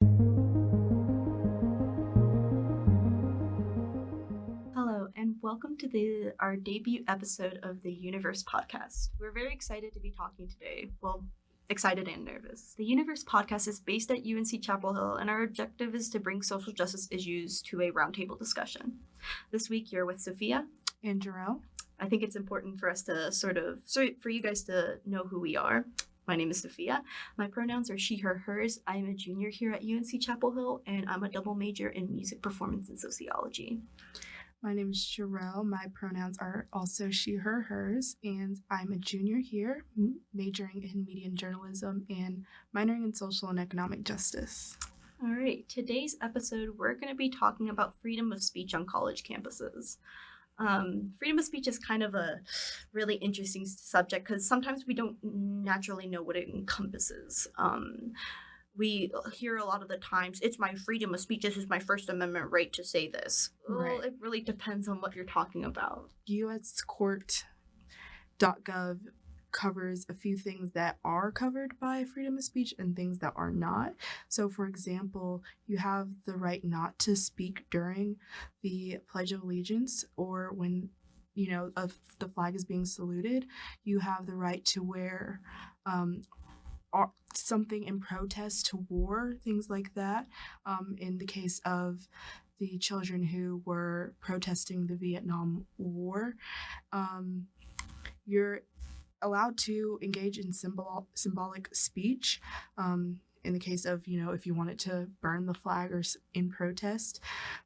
Hello, and welcome to our debut episode of the Universe podcast. We're very excited to be talking today. Well, excited and nervous. The Universe podcast is based at UNC Chapel Hill, and our objective is to bring social justice issues to a roundtable discussion. This week, you're with Sophia and Jerome. I think it's important for us to for you guys to know who we are. My name is Sophia. My pronouns are she, her, hers. I am a junior here at UNC Chapel Hill, and I'm a double major in music performance and sociology. My name is Sherelle. My pronouns are also she, her, hers, and I'm a junior here, majoring in media and journalism and minoring in social and economic justice. All right, today's episode, we're going to be talking about freedom of speech on college campuses. Freedom of speech is kind of a really interesting subject because sometimes we don't naturally know what it encompasses. We hear a lot of the times, it's my freedom of speech, this is my First Amendment right to say this. Right. Well, it really depends on what you're talking about. uscourt.gov covers a few things that are covered by freedom of speech and things that are not. So, for example, you have the right not to speak during the Pledge of Allegiance or when, the flag is being saluted. You have the right to wear something in protest to war, things like that. In the case of the children who were protesting the Vietnam War, you're allowed to engage in symbolic speech. In the case of, if you wanted to burn the flag or in protest.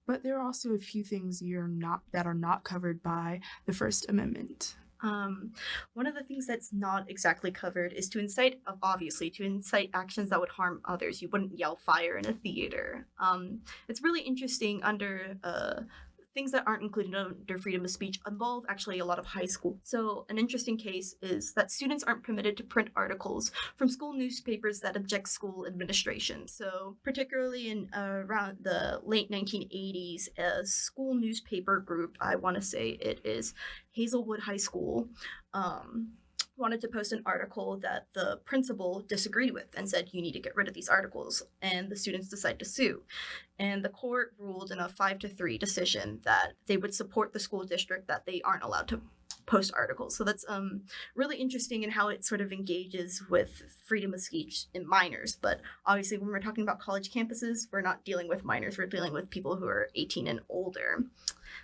But there are also a few things that are not covered by the First Amendment. One of the things that's not exactly covered is to incite actions that would harm others. You wouldn't yell fire in a theater. It's really interesting under things that aren't included under freedom of speech involve actually a lot of high school. So an interesting case is that students aren't permitted to print articles from school newspapers that object school administration. So particularly in around the late 1980s, a school newspaper group, I want to say it is Hazelwood High School, wanted to post an article that the principal disagreed with and said, you need to get rid of these articles. And the students decided to sue. And the court ruled in a 5-3 decision that they would support the school district, that they aren't allowed to post articles. So that's really interesting in how it sort of engages with freedom of speech in minors. But obviously, when we're talking about college campuses, we're not dealing with minors. We're dealing with people who are 18 and older.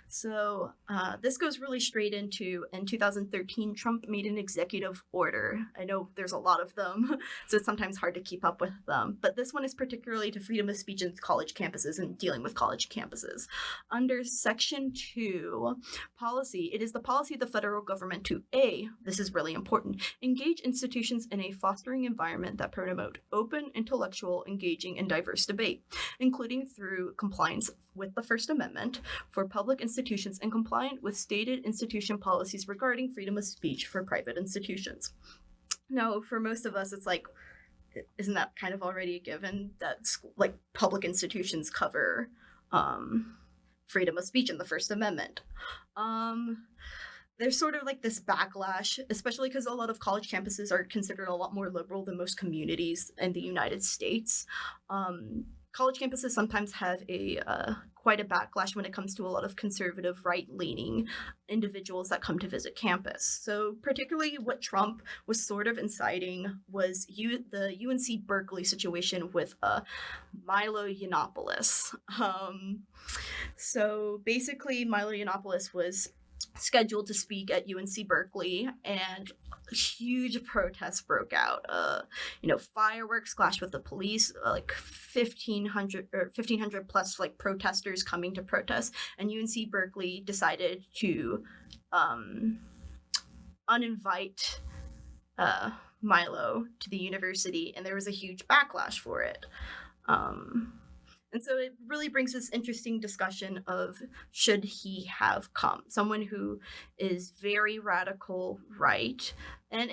So this goes really straight into, in 2013, Trump made an executive order. I know there's a lot of them, so it's sometimes hard to keep up with them. But this one is particularly to freedom of speech in college campuses and dealing with college campuses. Under Section 2 policy, it is the policy of the federal government to this is really important, engage institutions in a fostering environment that promote open, intellectual, engaging, and diverse debate, including through compliance with the First Amendment for public institutions and compliant with stated institution policies regarding freedom of speech for private institutions. Now, for most of us, it's like, isn't that kind of already a given that public institutions cover freedom of speech in the First Amendment? There's sort of like this backlash, especially because a lot of college campuses are considered a lot more liberal than most communities in the United States. College campuses sometimes have quite a backlash when it comes to a lot of conservative, right-leaning individuals that come to visit campus. So particularly what Trump was sort of inciting was the UNC Berkeley situation with Milo Yiannopoulos. So basically, Milo Yiannopoulos was scheduled to speak at UNC Berkeley, and huge protests broke out. Fireworks clashed with the police, 1,500 plus protesters coming to protest, and UNC Berkeley decided to uninvite Milo to the university, and there was a huge backlash for it. And so it really brings this interesting discussion of, should he have come? Someone who is very radical right. And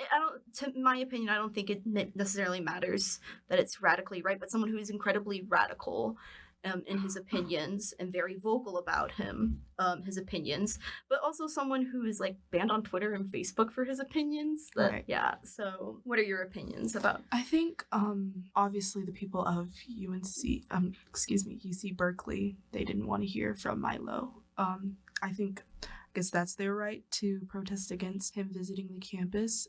in my opinion, I don't think it necessarily matters that it's radically right, but someone who is incredibly radical in his opinions and very vocal about his opinions, but also someone who is like banned on Twitter and Facebook for his opinions. Right. Yeah. So, what are your opinions about? I think obviously the people of UC Berkeley, they didn't want to hear from Milo. I guess that's their right to protest against him visiting the campus.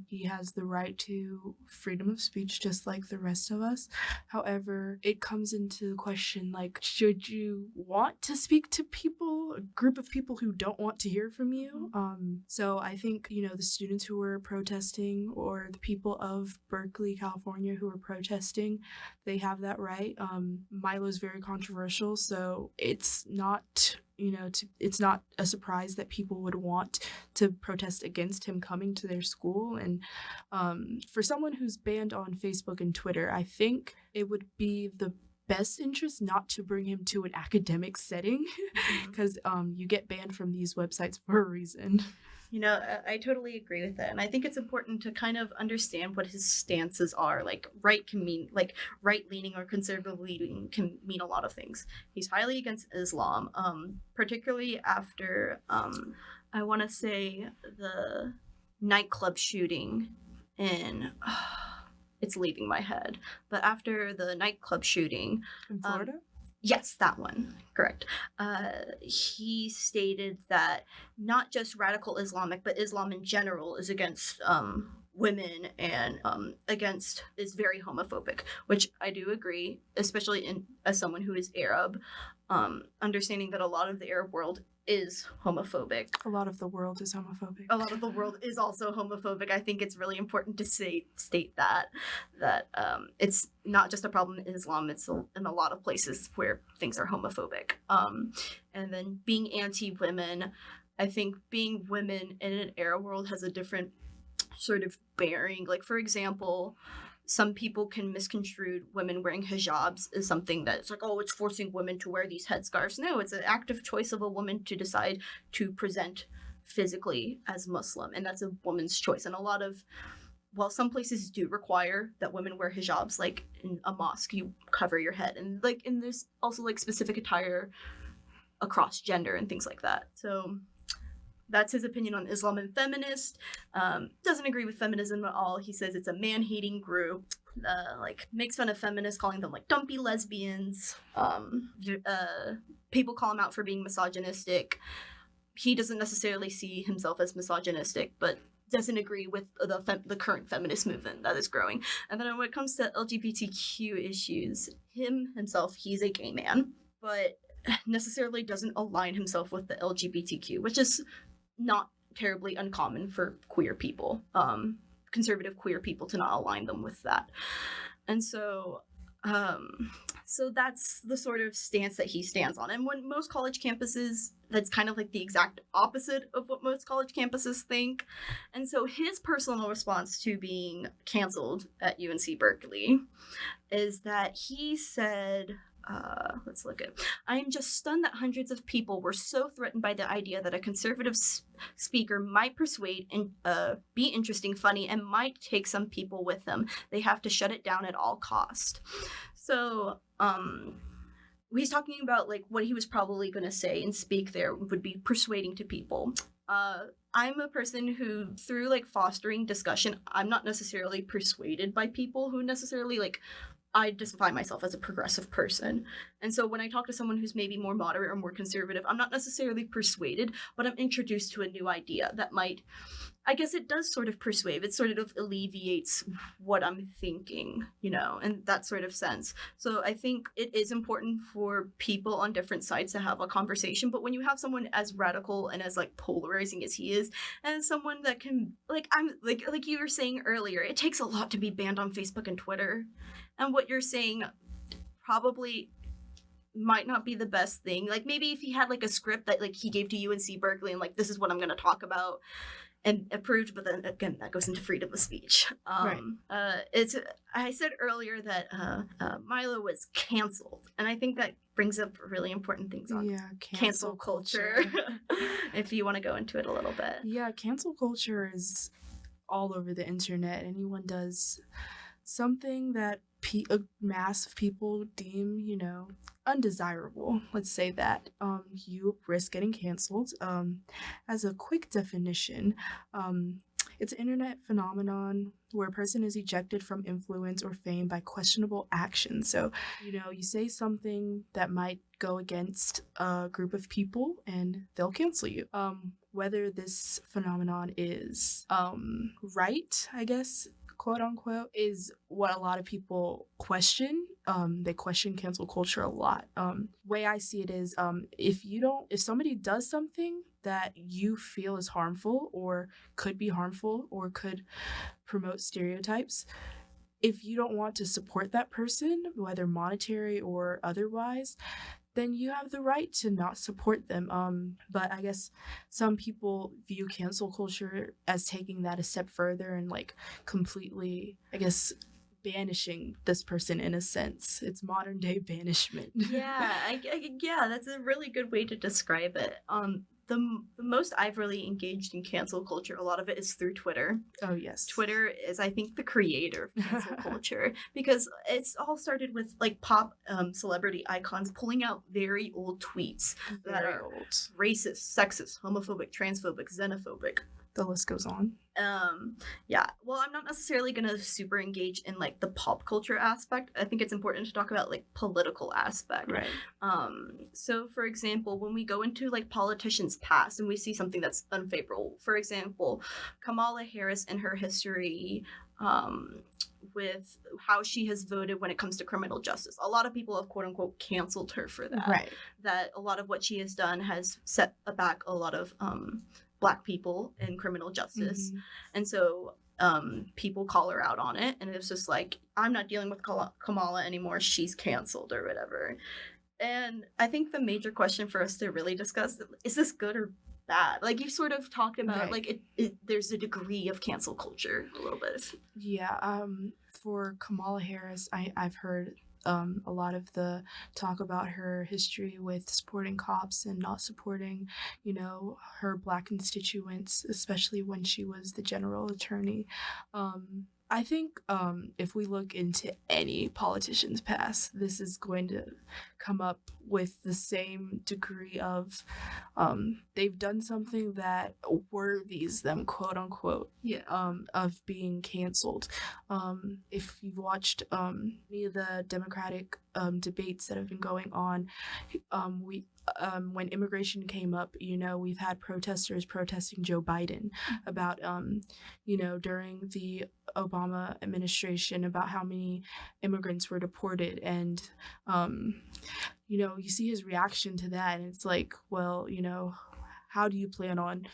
He has the right to freedom of speech just like the rest of us. However, it comes into the question, like, should you want to speak to people, a group of people who don't want to hear from you? So I think, the students who were protesting or the people of Berkeley, California who were protesting, they have that right. Milo's very controversial, so it's not it's not a surprise that people would want to protest against him coming to their school. And for someone who's banned on Facebook and Twitter, I think it would be the best interest not to bring him to an academic setting, because you get banned from these websites for a reason. I totally agree with that. And I think it's important to kind of understand what his stances are. Like, right can mean, like, right-leaning or conservative-leaning can mean a lot of things. He's highly against Islam, particularly after, I want to say, the nightclub shooting in... it's leaving my head. But after the nightclub shooting... In Florida? Yes, that one. Correct. He stated that not just radical Islamic, but Islam in general is against women and is very homophobic, which I do agree, especially as someone who is Arab, understanding that a lot of the Arab world is homophobic. A lot of the world is homophobic. A lot of the world is also homophobic. I think it's really important to state that it's not just a problem in Islam, it's in a lot of places where things are homophobic. And then being anti-women, I think being women in an Arab world has a different sort of bearing. Like, for example, some people can misconstrue women wearing hijabs as something that's like, oh, it's forcing women to wear these headscarves. No, it's an active choice of a woman to decide to present physically as Muslim, and that's a woman's choice. And while some places do require that women wear hijabs, like in a mosque, you cover your head, and there's also like specific attire across gender and things like that. So that's his opinion on Islam and feminist. Doesn't agree with feminism at all. He says it's a man-hating group. Makes fun of feminists, calling them like dumpy lesbians. People call him out for being misogynistic. He doesn't necessarily see himself as misogynistic, but doesn't agree with the current feminist movement that is growing. And then when it comes to LGBTQ issues, himself, he's a gay man, but necessarily doesn't align himself with the LGBTQ, which is not terribly uncommon for queer people, conservative queer people, to not align them with that. And so that's the sort of stance that he stands on. And when most college campuses, that's kind of like the exact opposite of what most college campuses think. And so his personal response to being canceled at UNC Berkeley is that he said, let's look at. I am just stunned that hundreds of people were so threatened by the idea that a conservative speaker might persuade and be interesting, funny, and might take some people with them. They have to shut it down at all cost. So, he's talking about like what he was probably going to say and speak there would be persuading to people. I'm a person who, through like fostering discussion, I'm not necessarily persuaded by people who necessarily like. I define myself as a progressive person. And so when I talk to someone who's maybe more moderate or more conservative, I'm not necessarily persuaded, but I'm introduced to a new idea that might, I guess it does sort of persuade. It sort of alleviates what I'm thinking, in that sort of sense. So I think it is important for people on different sides to have a conversation. But when you have someone as radical and as like polarizing as he is, and someone that can like you were saying earlier, it takes a lot to be banned on Facebook and Twitter. And what you're saying probably might not be the best thing. Like maybe if he had like a script that like he gave to UNC Berkeley and like this is what I'm going to talk about and approved, but then again that goes into freedom of speech. Right. I said earlier that Milo was canceled, and I think that brings up really important things on cancel culture. If you want to go into it a little bit. Yeah, cancel culture is all over the internet. Anyone does something that a mass of people deem, undesirable. Let's say that. You risk getting canceled. As a quick definition, it's an internet phenomenon where a person is ejected from influence or fame by questionable actions. So, you say something that might go against a group of people and they'll cancel you. Whether this phenomenon is right, I guess, quote unquote, is what a lot of people question. They question cancel culture a lot. Way I see it is, if somebody does something that you feel is harmful or could be harmful or could promote stereotypes, if you don't want to support that person, whether monetary or otherwise, then you have the right to not support them. But I guess some people view cancel culture as taking that a step further and like completely, I guess, banishing this person in a sense. It's modern day banishment. Yeah, yeah, that's a really good way to describe it. The most I've really engaged in cancel culture, a lot of it is through Twitter. Oh, yes. Twitter is, I think, the creator of cancel culture, because it's all started with like pop celebrity icons pulling out very old tweets that are old. Racist, sexist, homophobic, transphobic, xenophobic. The list goes on. Yeah, well, I'm not necessarily gonna super engage in like the pop culture aspect. I think it's important to talk about like political aspect. Right. So for example, when we go into like politicians past and we see something that's unfavorable, for example, Kamala Harris and her history with how she has voted when it comes to criminal justice. A lot of people have quote unquote canceled her for that. Right. That a lot of what she has done has set back a lot of Black people in criminal justice. Mm-hmm. And so people call her out on it, and it's just like, I'm not dealing with Kamala anymore, she's canceled or whatever. And I think the major question for us to really discuss is this good or bad? Like you sort of talked about, right. like there's a degree of cancel culture a little bit. Yeah. For Kamala Harris, I've heard a lot of the talk about her history with supporting cops and not supporting, her Black constituents, especially when she was the general attorney. I think if we look into any politician's past, this is going to come up with the same degree of they've done something that worthies them, quote unquote, of being canceled. If you've watched any of the Democratic debates that have been going on, when immigration came up, we've had protesters protesting Joe Biden about, during the Obama administration, about how many immigrants were deported. And, you see his reaction to that, and it's like, well, how do you plan on,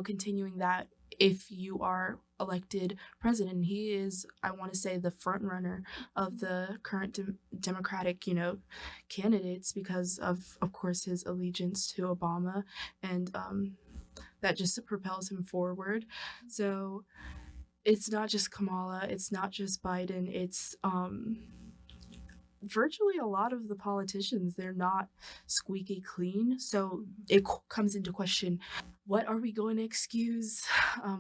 continuing that if you are elected president? He is, I want to say, the front runner of the current Democratic, candidates, because of course, his allegiance to Obama, and that just propels him forward. So it's not just Kamala, it's not just Biden, it's virtually a lot of the politicians. They're not squeaky clean. So it comes into question, what are we going to excuse?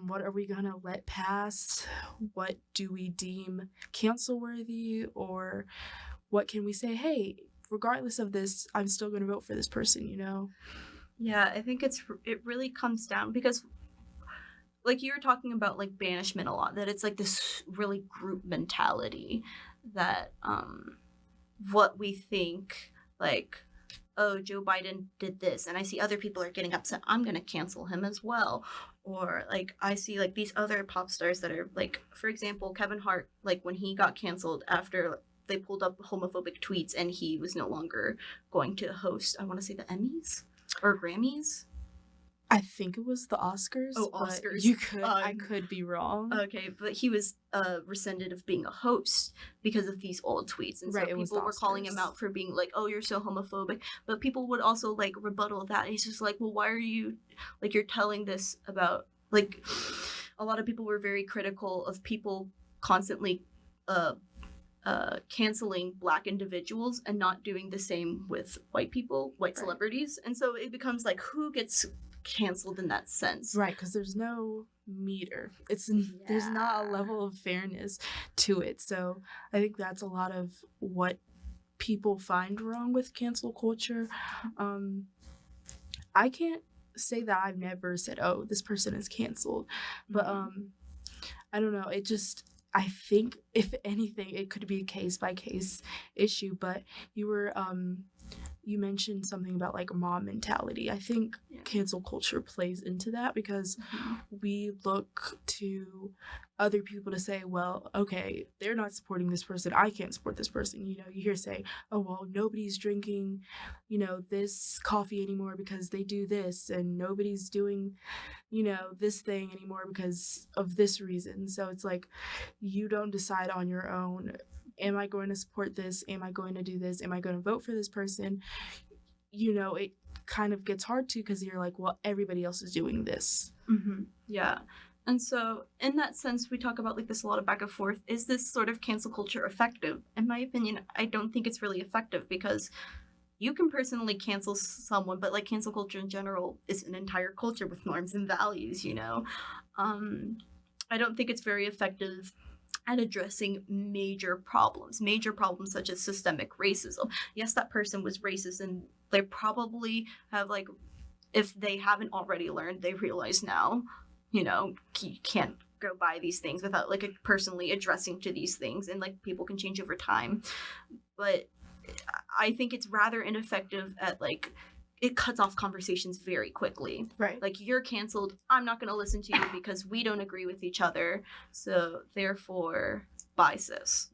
What are we going to let pass? What do we deem cancel worthy? Or what can we say, hey, regardless of this, I'm still going to vote for this person, Yeah, I think it really comes down, because like you were talking about like banishment a lot, that it's like this really group mentality that what we think, like, oh, Joe Biden did this, and I see other people are getting upset, I'm gonna cancel him as well. Or like I see like these other pop stars that are like, for example, Kevin Hart, like when he got canceled after they pulled up homophobic tweets and he was no longer going to host, I want to say, the Emmys or Grammys. I think it was the Oscars. Oh, Oscars. I could be wrong. Okay, but he was rescinded of being a host because of these old tweets. And so people were calling him out for being like, oh, you're so homophobic. But people would also like rebuttal that. He's just like, well, why are you, like, you're telling this about, like, a lot of people were very critical of people constantly canceling Black individuals and not doing the same with white people, white celebrities. And so it becomes like, who gets canceled in that sense? Right, because there's no meter. There's not a level of fairness to it. So I think that's a lot of what people find wrong with cancel culture. I can't say that I've never said, oh, this person is canceled, but I don't know, I think if anything it could be a case by case issue. But you mentioned something about like mob mentality. I think cancel culture plays into that because we look to other people to say, well, okay, they're not supporting this person, I can't support this person. You hear say, oh, well, nobody's drinking, this coffee anymore because they do this, and nobody's doing, this thing anymore because of this reason. So it's like, you don't decide on your own, am I going to support this? Am I going to do this? Am I going to vote for this person? It kind of gets hard too because you're like, well, everybody else is doing this. Yeah. And so in that sense, we talk about like this a lot of back and forth. Is this sort of cancel culture effective? In my opinion, I don't think it's really effective because you can personally cancel someone, but like cancel culture in general is an entire culture with norms and values, I don't think it's very effective at addressing major problems such as systemic racism. Yes, that person was racist, and they probably have, like, if they haven't already learned, they realize now, you can't go by these things without like personally addressing to these things, and like people can change over time. But I think it's rather ineffective at like, it cuts off conversations very quickly. Right. Like, you're canceled. I'm not going to listen to you because we don't agree with each other. So therefore, bye, sis.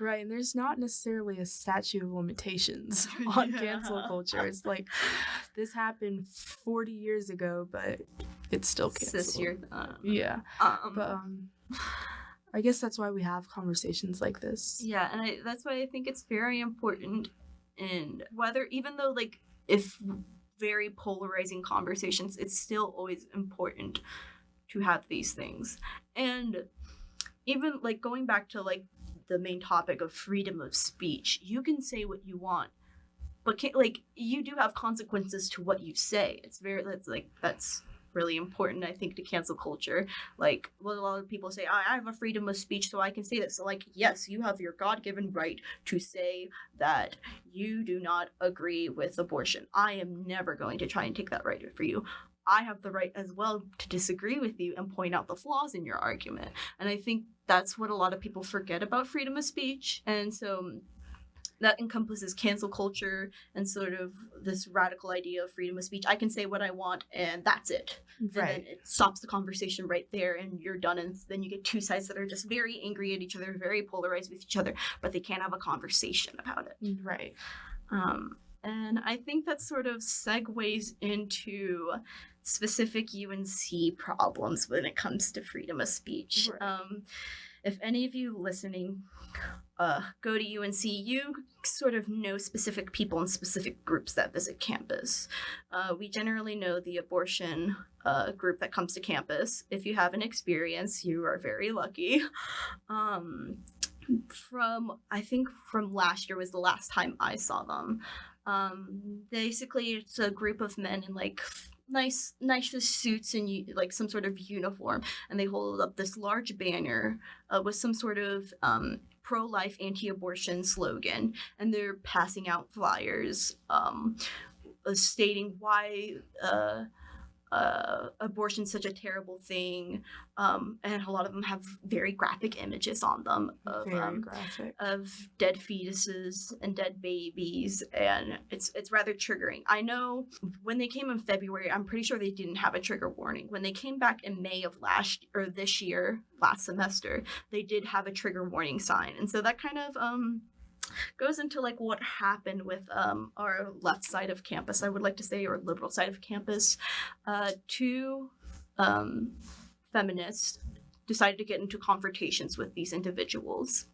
Right. And there's not necessarily a statute of limitations on cancel culture. It's like, this happened 40 years ago, but it's still canceled. Sis, you're yeah. But I guess that's why we have conversations like this. Yeah, and that's why I think it's very important. And whether, even though like, if very polarizing conversations, it's still always important to have these things. And even like going back to like the main topic of freedom of speech, you can say what you want, but you do have consequences to what you say. That's really important, I think, to cancel culture. Like, well, a lot of people say, I have a freedom of speech, so I can say this. So like, yes, you have your God-given right to say that you do not agree with abortion. I am never going to try and take that right for you. I have the right as well to disagree with you and point out the flaws in your argument. And I think that's what a lot of people forget about freedom of speech. And so that encompasses cancel culture and sort of this radical idea of freedom of speech. I can say what I want, and that's it. Right. And then it stops the conversation right there, and you're done. And then you get two sides that are just very angry at each other, very polarized with each other, but they can't have a conversation about it. Right. And I think that sort of segues into specific UNC problems when it comes to freedom of speech. Right. If any of you listening go to UNC, you sort of know specific people and specific groups that visit campus. We generally know the abortion group that comes to campus. If you have an experience, you are very lucky. I think from last year was the last time I saw them. Basically, it's a group of men in like nice suits and like some sort of uniform, and they hold up this large banner with some sort of pro-life, anti-abortion slogan, and they're passing out flyers stating why abortion's such a terrible thing, and a lot of them have very graphic images on them of dead fetuses and dead babies, and it's rather triggering. I know when they came in February, I'm pretty sure they didn't have a trigger warning. When they came back in May of last semester, they did have a trigger warning sign, and so that kind of goes into like what happened with our left side of campus, I would like to say, or liberal side of campus. Two feminists decided to get into confrontations with these individuals,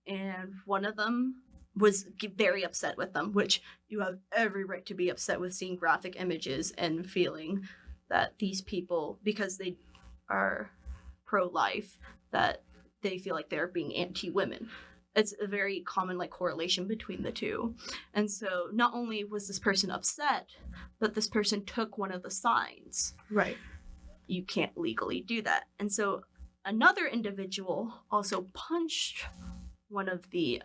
and one of them was very upset with them, which you have every right to be upset with seeing graphic images and feeling that these people, because they are pro-life, that they feel like they're being anti-women. It's a very common like correlation between the two. And so not only was this person upset, but this person took one of the signs. Right. you can't legally do that. And so another individual also punched one of the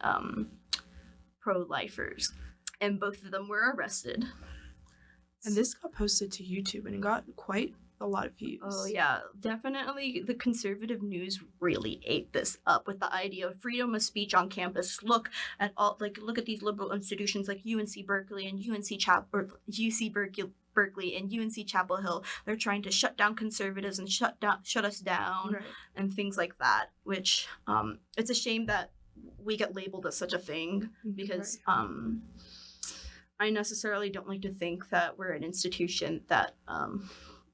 pro-lifers, and both of them were arrested. And this got posted to YouTube and it got quite a lot of views. Oh yeah, definitely the conservative news really ate this up with the idea of freedom of speech on campus. Look at these liberal institutions like UNC Berkeley and UC Berkeley and UNC Chapel Hill. They're trying to shut down conservatives and shut us down, Right. and things like that, which it's a shame that we get labeled as such a thing, because I necessarily don't like to think that we're an institution that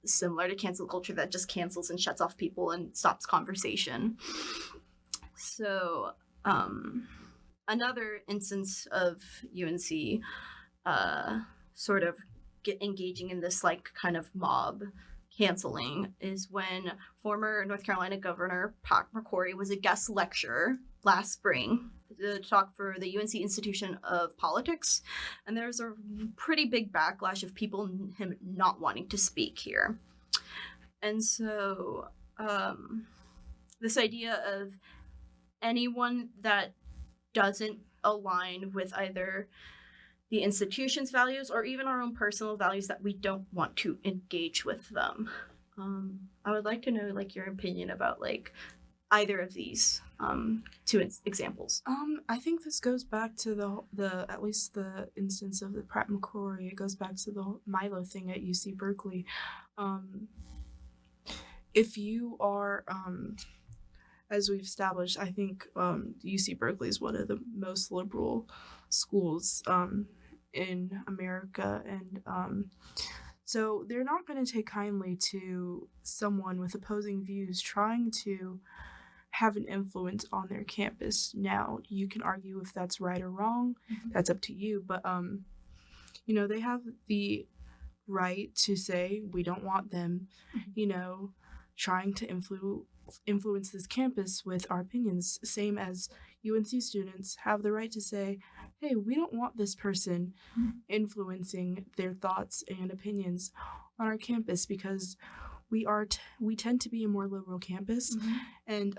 similar to cancel culture that just cancels and shuts off people and stops conversation. So another instance of UNC sort of engaging in this like kind of mob canceling is when former North Carolina Governor Pat McCrory was a guest lecturer last spring to talk for the UNC Institution of Politics, and there's a pretty big backlash of people him not wanting to speak here. And so this idea of anyone that doesn't align with either the institution's values or even our own personal values, that we don't want to engage with them. I would like to know like your opinion about like either of these two examples. I think this goes back to the at least the instance of the Pratt McCrory. It goes back to the Milo thing at UC Berkeley. If you are, as we've established, I think UC Berkeley is one of the most liberal schools in America, and so they're not going to take kindly to someone with opposing views trying to have an influence on their campus. Now, you can argue if that's right or wrong. Mm-hmm. That's up to you. But, they have the right to say, we don't want them, trying to influence this campus with our opinions. Same as UNC students have the right to say, hey, we don't want this person influencing their thoughts and opinions on our campus, because we tend to be a more liberal campus, and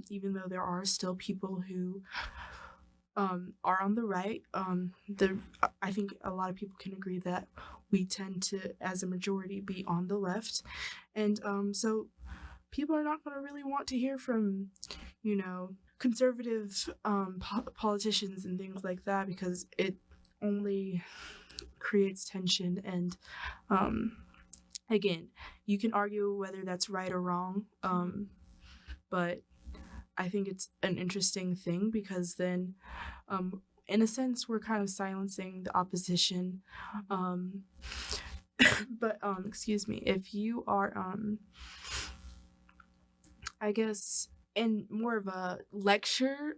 even though there are still people who are on the right, I think a lot of people can agree that we tend to, as a majority, be on the left, and so people are not going to really want to hear from, conservative politicians and things like that, because it only creates tension. And again, you can argue whether that's right or wrong, but I think it's an interesting thing, because then in a sense we're kind of silencing the opposition. But excuse me, if you are I guess in more of a lecture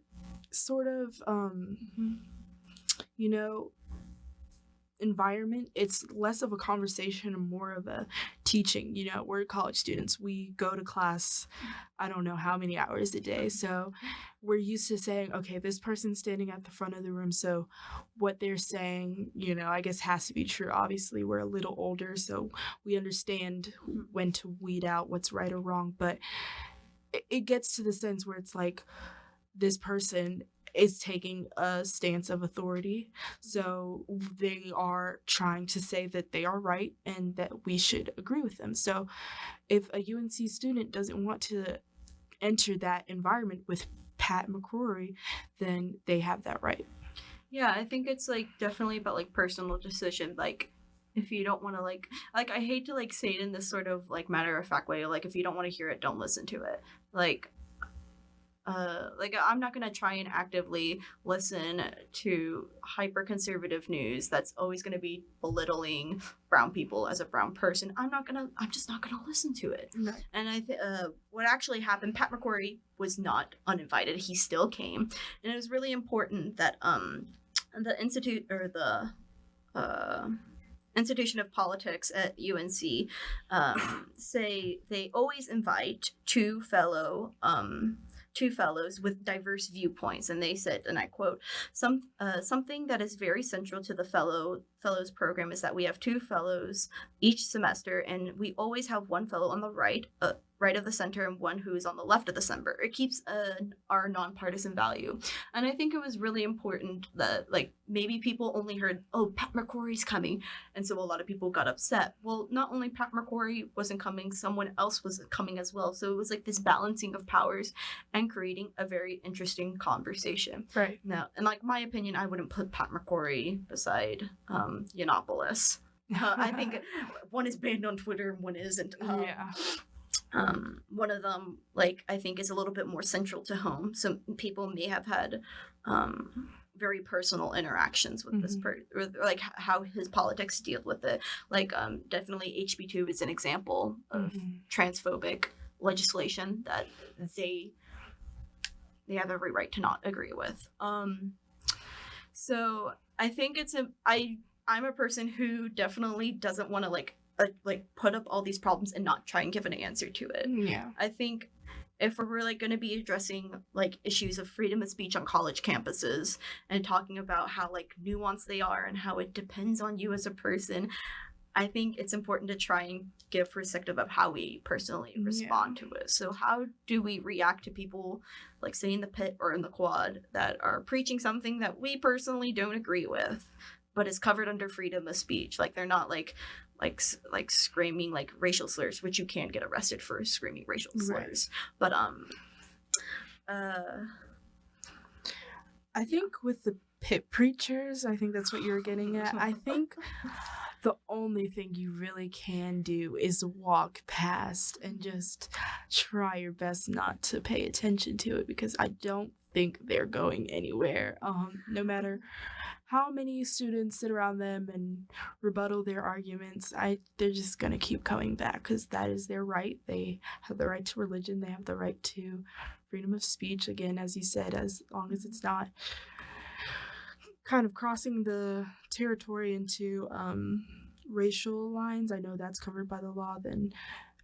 sort of environment, it's less of a conversation and more of a teaching. We're college students, we go to class I don't know how many hours a day, so we're used to saying, okay, this person's standing at the front of the room, so what they're saying, I guess has to be true. Obviously we're a little older, so we understand when to weed out what's right or wrong, but it gets to the sense where it's like this person is taking a stance of authority, so they are trying to say that they are right and that we should agree with them. So if a UNC student doesn't want to enter that environment with Pat McCrory, then they have that right. Yeah, I think it's like definitely about like personal decision. Like if you don't want to like I hate to like say it in this sort of like matter of fact way, like if you don't want to hear it, don't listen to it. Like I'm not going to try and actively listen to hyper conservative news that's always going to be belittling brown people as a brown person. I'm just not going to listen to it. No. And I think what actually happened, Pat McCrory was not uninvited. He still came, and it was really important that the institute, or the Institution of Politics at UNC say they always invite two fellow two fellows with diverse viewpoints, and they said, and I quote, something that is very central to the fellows program is that we have two fellows each semester, and we always have one fellow on the right of the center and one who is on the left of the center. It keeps our nonpartisan value. And I think it was really important that, like, maybe people only heard, oh, Pat McCrory's coming, and so a lot of people got upset. Well, not only Pat McCrory wasn't coming, someone else was coming as well. So it was like this balancing of powers and creating a very interesting conversation. Right. Now, in like my opinion, I wouldn't put Pat McCrory beside Yiannopoulos. I think one is banned on Twitter and one isn't. Yeah. One of them, like, I think is a little bit more central to home. So people may have had very personal interactions with this or like how his politics deal with it. Like, definitely HB2 is an example of transphobic legislation that they have every right to not agree with. So I think I'm a person who definitely doesn't want to like put up all these problems and not try and give an answer to it. Yeah. I think if we're really going to be addressing like issues of freedom of speech on college campuses and talking about how like nuanced they are and how it depends on you as a person, I think it's important to try and give perspective of how we personally respond to it. So how do we react to people like say in the pit or in the quad that are preaching something that we personally don't agree with, but is covered under freedom of speech? Like they're not like screaming like racial slurs, which you can get arrested for screaming racial slurs. But I think with the pit preachers, I think that's what you're getting at. I think the only thing you really can do is walk past and just try your best not to pay attention to it, because I don't think they're going anywhere. No matter how many students sit around them and rebuttal their arguments, they're just going to keep coming back because that is their right. They have the right to religion. They have the right to freedom of speech. Again, as you said, as long as it's not kind of crossing the territory into racial lines, I know that's covered by the law, then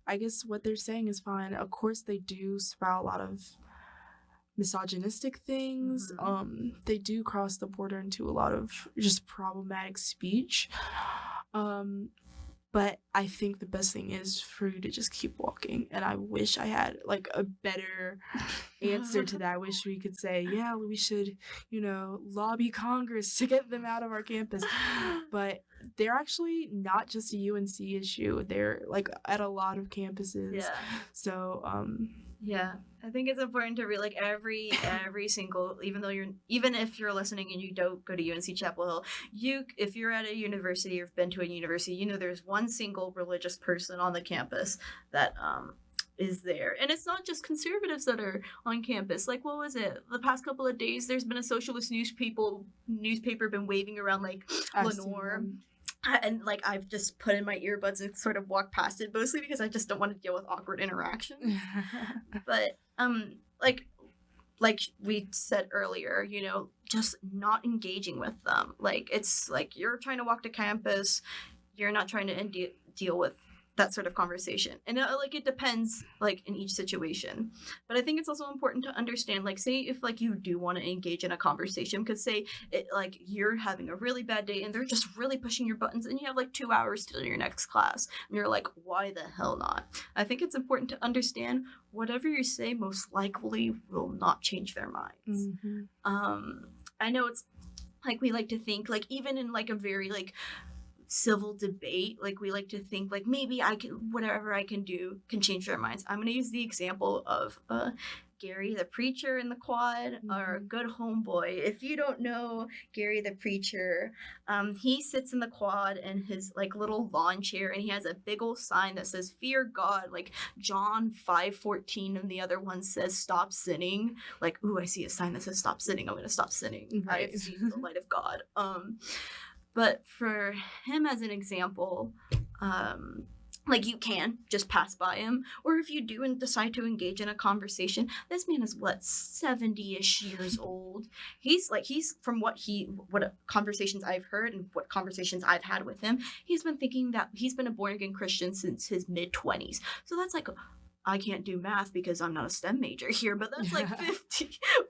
I guess what they're saying is fine. Of course, they do spout a lot of misogynistic things. They do cross the border into a lot of just problematic speech. But I think the best thing is for you to just keep walking. And I wish I had like a better answer to that. I wish we could say, yeah, we should, lobby Congress to get them out of our campus. But they're actually not just a UNC issue. They're like at a lot of campuses. Yeah. So, yeah, I think it's important to read like every single, even if you're listening and you don't go to UNC Chapel Hill, if you're at a university or have been to a university, there's one single religious person on the campus that is there. And it's not just conservatives that are on campus. Like, what was it? The past couple of days, there's been a socialist newspaper been waving around like Lenore. And like I've just put in my earbuds and sort of walked past it, mostly because I just don't want to deal with awkward interactions. But like we said earlier, just not engaging with them. Like it's like you're trying to walk to campus, you're not trying to deal with that sort of conversation. And it depends like in each situation. But I think it's also important to understand, like, say if like you do want to engage in a conversation, because say it like you're having a really bad day and they're just really pushing your buttons and you have like 2 hours till your next class and you're like, why the hell not? I think it's important to understand whatever you say most likely will not change their minds. I know it's like we like to think like even in like a very like civil debate, like we like to think like maybe whatever I can do can change their minds. I'm going to use the example of Gary the preacher in the quad, our good homeboy. If you don't know Gary the preacher, he sits in the quad in his like little lawn chair and he has a big old sign that says fear God, like John 5:14, and the other one says stop sinning. Like, ooh, I see a sign that says stop sinning, I'm going to stop sinning. Right. I've seen the light of God. But for him as an example, like you can just pass by him, or if you do and decide to engage in a conversation, this man is 70-ish years old. He's from what conversations I've heard and what conversations I've had with him, he's been thinking that he's been a born again Christian since his mid-20s. So that's like I can't do math because I'm not a STEM major here, but that's like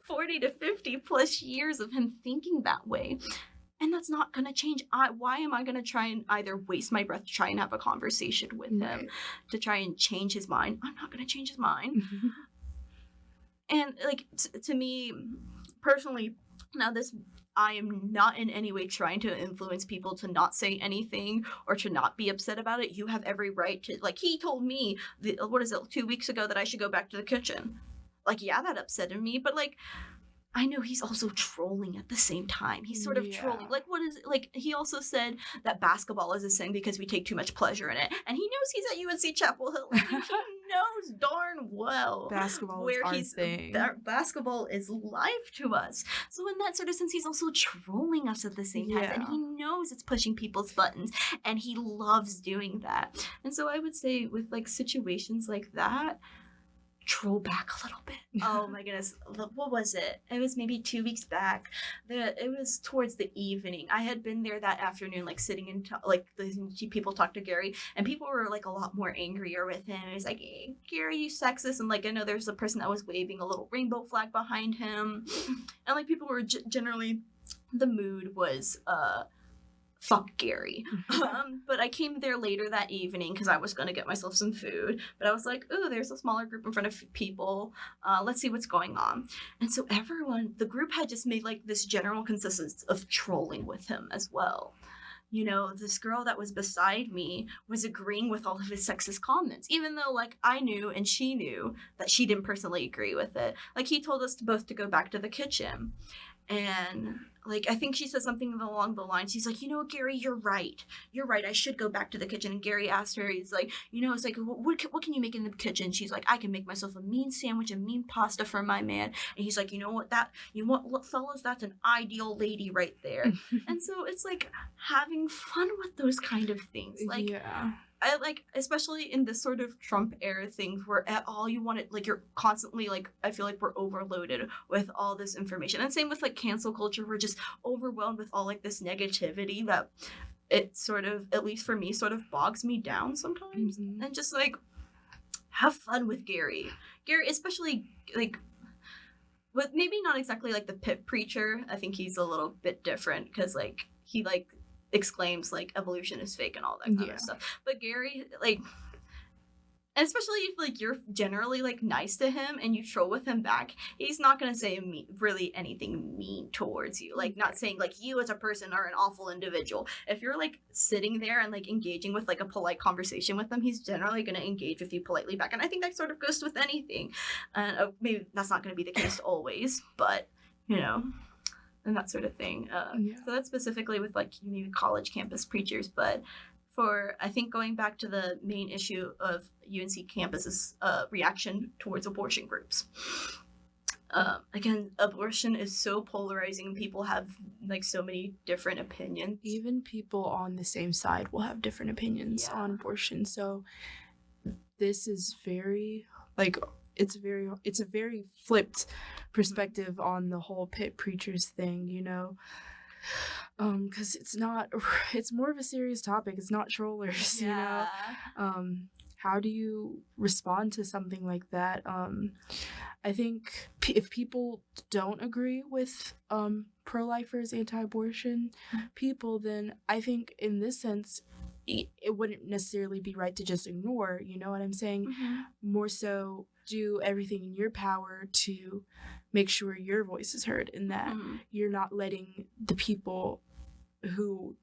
40 to 50 plus years of him thinking that way. And that's not going to change. Why am I going to try and either waste my breath to try and have a conversation with him to try and change his mind? I'm not going to change his mind. And like to me personally, now this, I am not in any way trying to influence people to not say anything or to not be upset about it. You have every right to, like, he told me, 2 weeks ago that I should go back to the kitchen. Like, yeah, that upset me, but like, I know he's also trolling at the same time. He's sort of trolling. Like, what is it? Like, he also said that basketball is a sin because we take too much pleasure in it. And he knows he's at UNC Chapel Hill. He knows darn well basketball where is our thing. Basketball is life to us. So in that sort of sense, he's also trolling us at the same time. And he knows it's pushing people's buttons. And he loves doing that. And so I would say with like situations like that, troll back a little bit. Oh my goodness. What was it? It was maybe 2 weeks back. It was towards the evening. I had been there that afternoon, like sitting in, like listening to people talk to Gary, and people were like a lot more angrier with him. It was like, hey, Gary, you sexist. And like, I know there's a person that was waving a little rainbow flag behind him. And like people were generally, the mood was, fuck Gary. But I came there later that evening because I was going to get myself some food. But I was like, oh, there's a smaller group in front of people. Let's see what's going on. And so the group had just made like this general consensus of trolling with him as well. You know, this girl that was beside me was agreeing with all of his sexist comments, even though, like, I knew and she knew that she didn't personally agree with it. Like, he told us both to go back to the kitchen. And, like, I think she said something along the lines. He's like, you know, Gary, you're right. You're right. I should go back to the kitchen. And Gary asked her, he's like, you know, it's like, what can you make in the kitchen? She's like, I can make myself a mean sandwich and mean pasta for my man. And he's like, you know what, fellas, that's an ideal lady right there. And so it's like having fun with those kind of things. Like, yeah. I like, especially in this sort of Trump era things where at all you want it, like you're constantly like, I feel like we're overloaded with all this information. And same with like cancel culture, we're just overwhelmed with all like this negativity that it sort of, at least for me, sort of bogs me down sometimes. Mm-hmm. And just like, have fun with Gary. Gary, especially like, with maybe not exactly like the pit preacher. I think he's a little bit different because like, he like, exclaims like evolution is fake and all that kind of stuff. But Gary, like, especially if like you're generally like nice to him and you troll with him back, he's not gonna say really anything mean towards you. Like, not saying like you as a person are an awful individual. If you're like sitting there and like engaging with like a polite conversation with him, he's generally gonna engage with you politely back. And I think that sort of goes with anything. And maybe that's not gonna be the case always, but you know. And that sort of thing. So that's specifically with like maybe college campus preachers, but for I think going back to the main issue of UNC campus's reaction towards abortion groups. Again, abortion is so polarizing. People have like so many different opinions. Even people on the same side will have different opinions on abortion. So this is very like it's a very flipped perspective on the whole pit preachers thing, you know, because it's more of a serious topic. It's not trollers, you know. How do you respond to something like that? I think if people don't agree with pro-lifers, anti-abortion people, then I think in this sense it wouldn't necessarily be right to just ignore, you know what I'm saying? Mm-hmm. More so do everything in your power to make sure your voice is heard, and that you're not letting the people who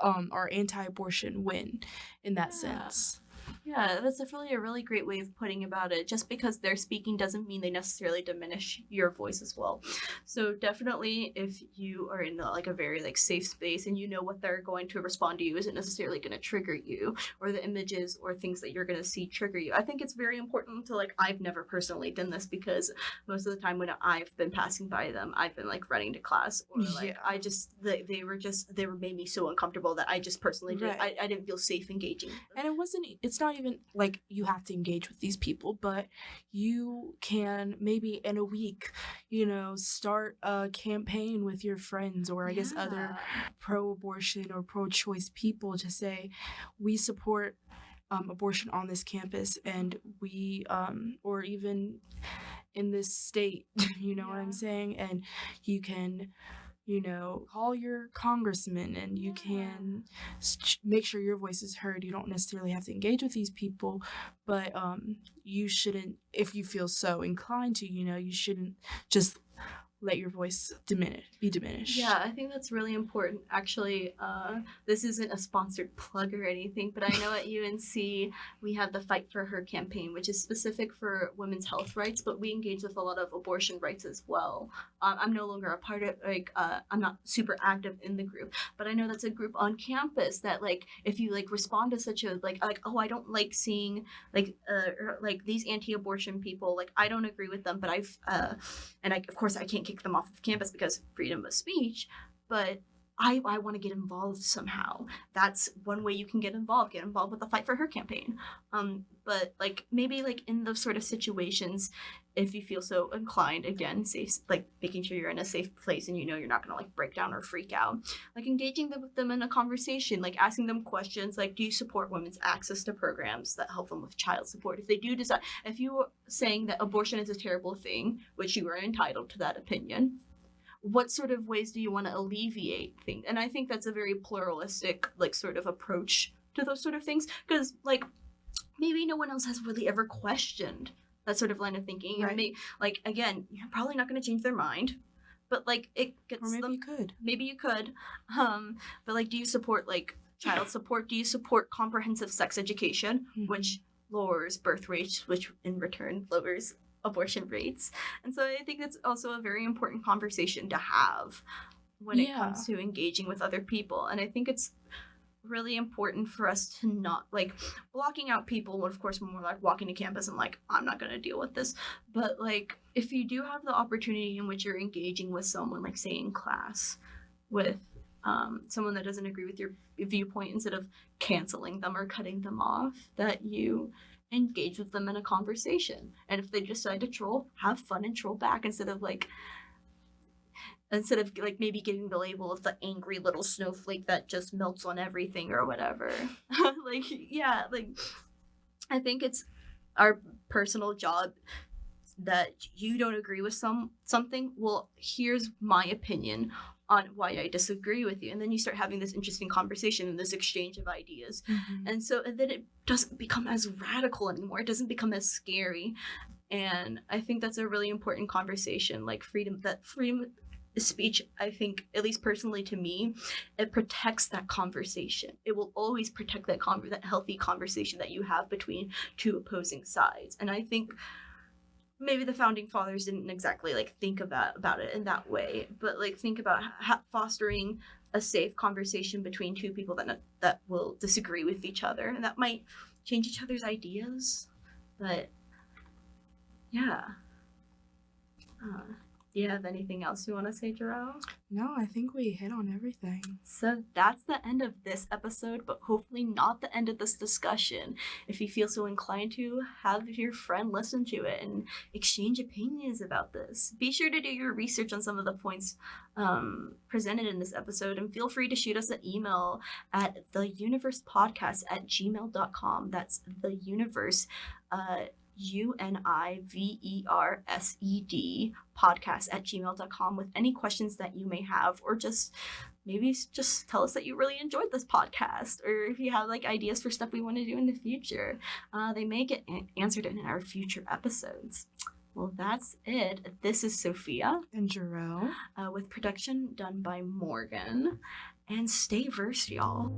are anti-abortion win in that sense. Yeah, that's definitely a really great way of putting about it. Just because they're speaking doesn't mean they necessarily diminish your voice as well. So definitely, if you are in like a very like safe space and you know what they're going to respond to you isn't necessarily going to trigger you, or the images or things that you're going to see trigger you. I think it's very important to like, I've never personally done this because most of the time when I've been passing by them, I've been like running to class, or like I just they made me so uncomfortable that I just personally I didn't feel safe engaging. And it's not even like you have to engage with these people, but you can maybe in a week, you know, start a campaign with your friends, or I guess other pro-abortion or pro-choice people, to say we support abortion on this campus, and we or even in this state, you know what I'm saying? And you can, call your congressman, and you can make sure your voice is heard. You don't necessarily have to engage with these people, but you shouldn't, if you feel so inclined to, you shouldn't just let your voice be diminished. Yeah, I think that's really important. Actually, this isn't a sponsored plug or anything, but I know at UNC we have the Fight for Her campaign, which is specific for women's health rights, but we engage with a lot of abortion rights as well. I'm no longer a part of, I'm not super active in the group, but I know that's a group on campus that, if you, respond to such a, oh, I don't like seeing, these anti-abortion people, I don't agree with them, but of course I can't kick them off of campus because freedom of speech, but I want to get involved somehow. That's one way you can get involved with the Fight for Her campaign. But maybe in those sort of situations, if you feel so inclined, again, safe, making sure you're in a safe place and you're not going to break down or freak out, engaging with them in a conversation, asking them questions do you support women's access to programs that help them with child support? If they do decide, if you are saying that abortion is a terrible thing, which you are entitled to that opinion, what sort of ways do you want to alleviate things? And I think that's a very pluralistic sort of approach to those sort of things, because maybe no one else has really ever questioned that sort of line of thinking. Right. And again, you're probably not going to change their mind, but it gets or maybe them. you could. Maybe you could. But do you support child support? Do you support comprehensive sex education, which lowers birth rates, which in return lowers abortion rates? And so I think that's also a very important conversation to have when it comes to engaging with other people. And I think it's really important for us to not blocking out people, of course, when we're walking to campus and I'm not going to deal with this, but if you do have the opportunity in which you're engaging with someone, say in class with someone that doesn't agree with your viewpoint, instead of canceling them or cutting them off, that you engage with them in a conversation. And if they decide to troll, have fun and troll back, instead of maybe getting the label of the angry little snowflake that just melts on everything or whatever. I think it's our personal job that you don't agree with something. Well, here's my opinion on why I disagree with you. And then you start having this interesting conversation and this exchange of ideas. And then it doesn't become as radical anymore. It doesn't become as scary. And I think that's a really important conversation, freedom speech. I think, at least personally to me, it protects that conversation. It will always protect that healthy conversation that you have between two opposing sides. And I think maybe the founding fathers didn't exactly think about it in that way, but think about fostering a safe conversation between two people that will disagree with each other, and that might change each other's ideas. But yeah. Do you have anything else you want to say, Jarrell? No, I think we hit on everything. So that's the end of this episode, but hopefully not the end of this discussion. If you feel so inclined to, have your friend listen to it and exchange opinions about this. Be sure to do your research on some of the points presented in this episode, and feel free to shoot us an email at theuniversepodcast@gmail.com. That's the universe, UNIVERSED podcast@gmail.com with any questions that you may have, or just tell us that you really enjoyed this podcast, or if you have ideas for stuff we want to do in the future. They may get answered in our future episodes. Well, that's it. This is Sophia and Jarrell, with production done by Morgan, and stay versed, y'all.